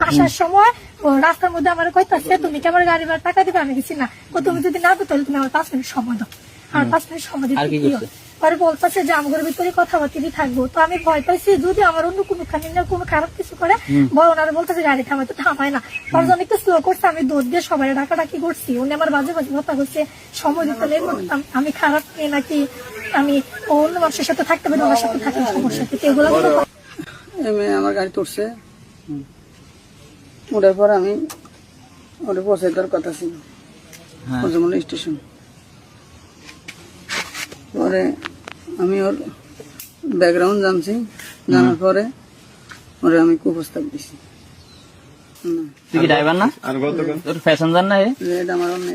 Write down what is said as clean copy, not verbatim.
আসার সময় রাস্তার মধ্যে আমার কইতাছে তুমি কি আমার গাড়ি ভাড়া টাকা দিবে, আমি গেছি না। তুমি যদি না দিতে তাহলে তুমি আমার 5 মিনিট সময় দাও। আমার 5 মিনিট সময় দিতে পরে বলতেছে যে আমার ভিতরে কথাবার্তা থাকবো। তো আমি ভয় পাইছি যদি আমার অন্য কোনো কোনো খারাপ কিছু করে ভয়, ওনারা বলতেছে গাড়ি থামায়, তো থামায় না। পরে যখন একটু স্লো করছে আমি দৌড় দিয়ে সবাই ডাকাডাকি করছি। উনি আমার বাজে বাজে কথা করছে, সময় দিতে লেগে আমি খারাপ মেয়ে নাকি, আমি অন্য মানুষের সাথে থাকতে পারি, ওনার সাথে থাকলে সমস্যা কি এগুলো। আমার গাড়ি তুলছে, ওটার পর আমি ওটা পৌঁছে দেওয়ার কথা ছিল স্টেশন। পরে আমি ওর ব্যাকগ্রাউন্ড জানছি, জানার পরে ওরে আমি কুপ্রস্তাব দিছি। তুই কি ড্রাইভার না, তোর প্যাসেঞ্জার না? এটা আমার অন্য